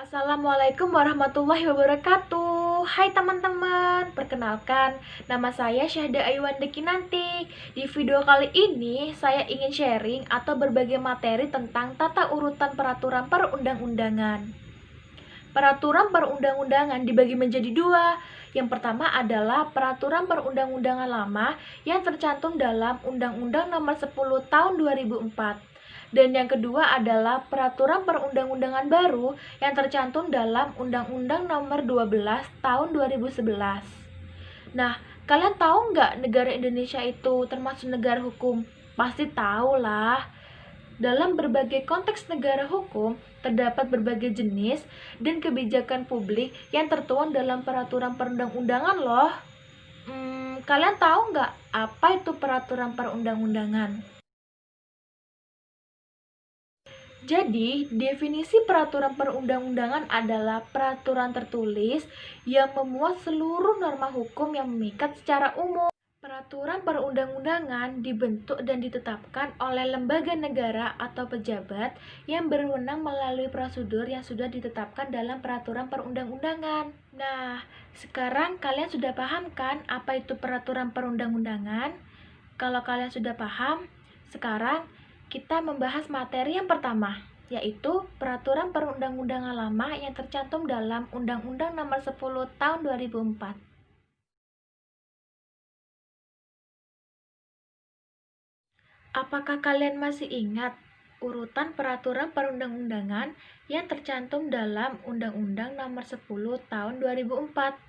Assalamualaikum warahmatullahi wabarakatuh. Hai teman-teman, perkenalkan nama saya Syahda Ayuwanda Kinanti. Di video kali ini saya ingin sharing atau berbagi materi tentang tata urutan peraturan perundang-undangan. Peraturan perundang-undangan dibagi menjadi dua. Yang pertama adalah peraturan perundang-undangan lama yang tercantum dalam Undang-Undang Nomor 10 Tahun 2004. Dan yang kedua adalah peraturan perundang-undangan baru yang tercantum dalam Undang-Undang Nomor 12 Tahun 2011. Nah, kalian tahu nggak negara Indonesia itu termasuk negara hukum? Pasti tahu lah. Dalam berbagai konteks negara hukum, terdapat berbagai jenis dan kebijakan publik yang tertuang dalam peraturan perundang-undangan loh. Kalian tahu nggak apa itu peraturan perundang-undangan? Jadi, definisi peraturan perundang-undangan adalah peraturan tertulis yang memuat seluruh norma hukum yang mengikat secara umum. Peraturan perundang-undangan dibentuk dan ditetapkan oleh lembaga negara atau pejabat yang berwenang melalui prosedur yang sudah ditetapkan dalam peraturan perundang-undangan. Nah, sekarang kalian sudah paham kan apa itu peraturan perundang-undangan? Kalau kalian sudah paham, sekarang kita membahas materi yang pertama, yaitu peraturan perundang-undangan lama yang tercantum dalam Undang-Undang Nomor 10 Tahun 2004. Apakah kalian masih ingat urutan peraturan perundang-undangan yang tercantum dalam Undang-Undang Nomor 10 Tahun 2004?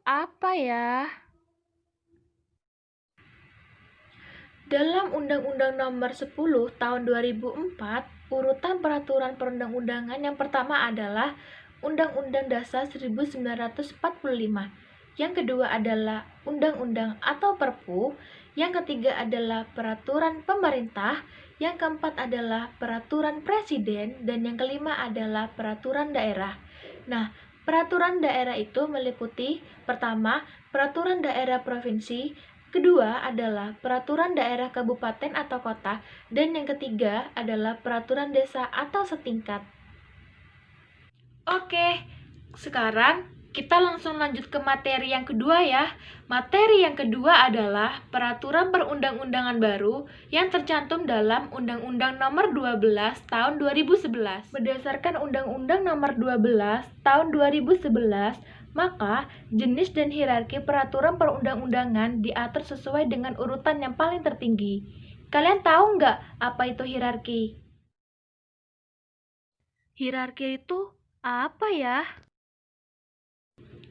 Apa ya? Dalam Undang-Undang Nomor 10 Tahun 2004, urutan peraturan perundang-undangan yang pertama adalah Undang-Undang Dasar 1945. Yang kedua adalah Undang-Undang atau Perpu. Yang ketiga adalah Peraturan Pemerintah. Yang keempat adalah Peraturan Presiden. Dan yang kelima adalah Peraturan Daerah. Nah, peraturan daerah itu meliputi pertama, Peraturan Daerah Provinsi, kedua adalah peraturan daerah kabupaten atau kota, dan yang ketiga adalah peraturan desa atau setingkat. Oke, sekarang kita langsung lanjut ke materi yang kedua ya. Materi yang kedua adalah peraturan perundang-undangan baru yang tercantum dalam Undang-Undang Nomor 12 Tahun 2011. Berdasarkan Undang-Undang Nomor 12 Tahun 2011, maka jenis dan hierarki peraturan perundang-undangan diatur sesuai dengan urutan yang paling tertinggi. Kalian tahu nggak apa itu hierarki? Hierarki itu apa ya?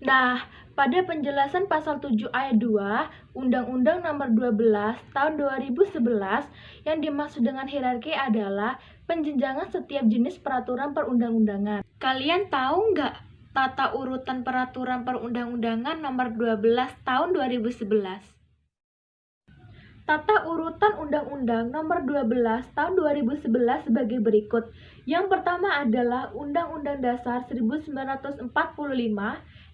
Nah, pada penjelasan pasal 7 ayat 2 Undang-Undang Nomor 12 Tahun 2011, yang dimaksud dengan hierarki adalah penjenjangan setiap jenis peraturan perundang-undangan. Kalian tahu nggak tata urutan peraturan perundang-undangan Nomor 12 Tahun 2011? Tata urutan Undang-Undang Nomor 12 Tahun 2011 sebagai berikut. Yang pertama adalah Undang-Undang Dasar 1945,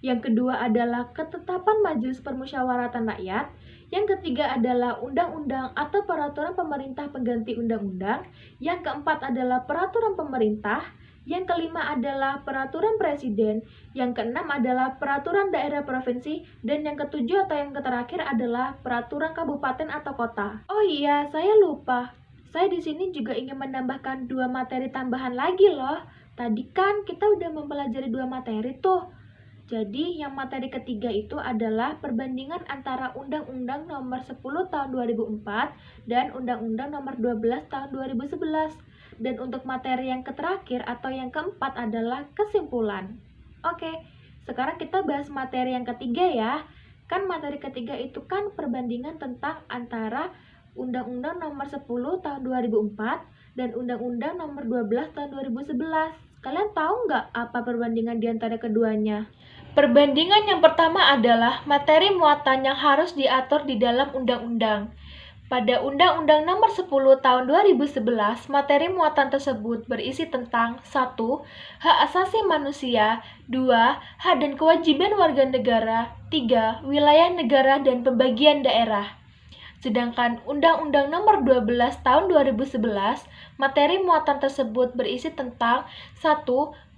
yang kedua adalah Ketetapan Majelis Permusyawaratan Rakyat, yang ketiga adalah Undang-Undang atau Peraturan Pemerintah Pengganti Undang-Undang, yang keempat adalah Peraturan Pemerintah, yang kelima adalah Peraturan Presiden, yang keenam adalah Peraturan Daerah Provinsi, dan yang ketujuh atau yang terakhir adalah Peraturan Kabupaten atau Kota. Oh iya, saya lupa. Saya di sini juga ingin menambahkan dua materi tambahan lagi loh. Tadi kan kita udah mempelajari dua materi tuh. Jadi yang materi ketiga itu adalah perbandingan antara Undang-Undang Nomor 10 Tahun 2004 dan Undang-Undang Nomor 12 Tahun 2011. Dan untuk materi yang terakhir atau yang keempat adalah kesimpulan. Oke, sekarang kita bahas materi yang ketiga ya. Kan materi ketiga itu kan perbandingan tentang antara Undang-Undang Nomor 10 Tahun 2004 dan Undang-Undang Nomor 12 Tahun 2011. Kalian tahu nggak apa perbandingan di antara keduanya? Perbandingan yang pertama adalah materi muatan yang harus diatur di dalam undang-undang. Pada Undang-Undang Nomor 10 Tahun 2011, materi muatan tersebut berisi tentang 1. Hak asasi manusia, 2. Hak dan kewajiban warga negara, 3. Wilayah negara dan pembagian daerah. Sedangkan Undang-Undang Nomor 12 Tahun 2011, materi muatan tersebut berisi tentang 1.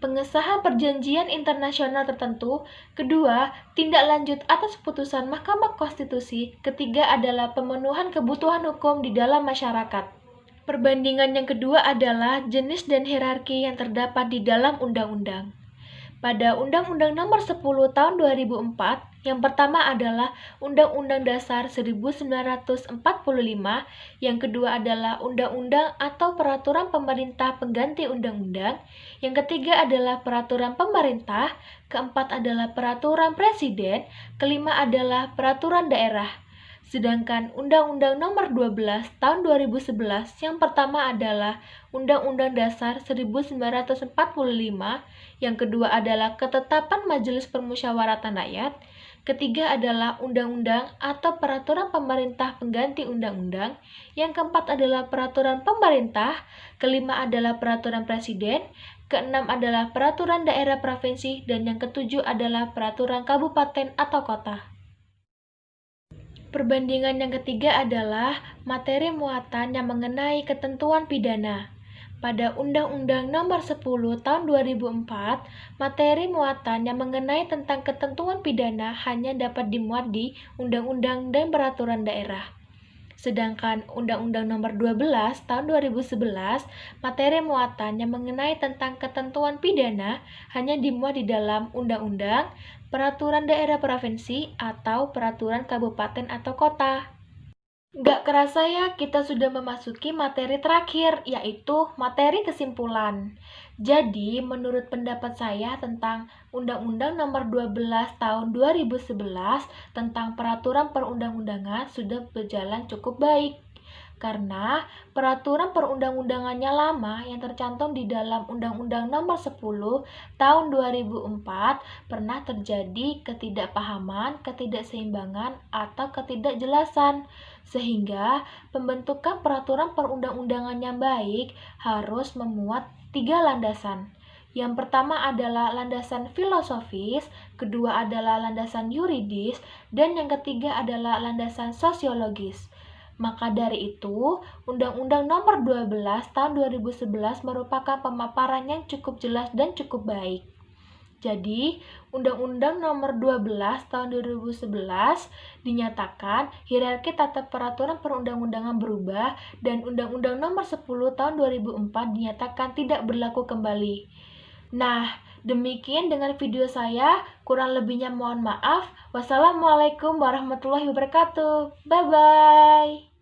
Pengesahan perjanjian internasional tertentu. Kedua, tindak lanjut atas putusan Mahkamah Konstitusi. Ketiga adalah pemenuhan kebutuhan hukum di dalam masyarakat. Perbandingan yang kedua adalah jenis dan hierarki yang terdapat di dalam undang-undang. Pada Undang-Undang Nomor 10 Tahun 2004, yang pertama adalah Undang-Undang Dasar 1945, yang kedua adalah Undang-Undang atau Peraturan Pemerintah Pengganti Undang-Undang, yang ketiga adalah Peraturan Pemerintah, keempat adalah Peraturan Presiden, kelima adalah Peraturan Daerah. Sedangkan Undang-Undang Nomor 12 Tahun 2011 yang pertama adalah Undang-Undang Dasar 1945, yang kedua adalah Ketetapan Majelis Permusyawaratan Rakyat, ketiga adalah Undang-Undang atau Peraturan Pemerintah Pengganti Undang-Undang, yang keempat adalah Peraturan Pemerintah, kelima adalah Peraturan Presiden, keenam adalah Peraturan Daerah Provinsi, dan yang ketujuh adalah Peraturan Kabupaten atau Kota. Perbandingan yang ketiga adalah materi muatan yang mengenai ketentuan pidana. Pada Undang-Undang Nomor 10 Tahun 2004, materi muatan yang mengenai tentang ketentuan pidana hanya dapat dimuat di undang-undang dan peraturan daerah. Sedangkan Undang-Undang Nomor 12 Tahun 2011, materi muatan yang mengenai tentang ketentuan pidana hanya dimuat di dalam undang-undang, peraturan daerah provinsi, atau peraturan kabupaten atau kota. Nggak kerasa ya, kita sudah memasuki materi terakhir, yaitu materi kesimpulan. Jadi, menurut pendapat saya tentang Undang-Undang Nomor 12 Tahun 2011 tentang peraturan perundang-undangan sudah berjalan cukup baik. Karena peraturan perundang-undangannya lama yang tercantum di dalam Undang-Undang Nomor 10 Tahun 2004 pernah terjadi ketidakpahaman, ketidakseimbangan, atau ketidakjelasan. Sehingga pembentukan peraturan perundang-undangan yang baik harus memuat 3 landasan. Yang pertama adalah landasan filosofis, kedua adalah landasan yuridis, dan yang ketiga adalah landasan sosiologis. Maka dari itu, Undang-Undang Nomor 12 Tahun 2011 merupakan pemaparan yang cukup jelas dan cukup baik. Jadi, Undang-Undang Nomor 12 Tahun 2011 dinyatakan hierarki tata peraturan perundang-undangan berubah dan Undang-Undang Nomor 10 Tahun 2004 dinyatakan tidak berlaku kembali. Nah, demikian dengan video saya, kurang lebihnya mohon maaf. Wassalamualaikum warahmatullahi wabarakatuh. Bye-bye.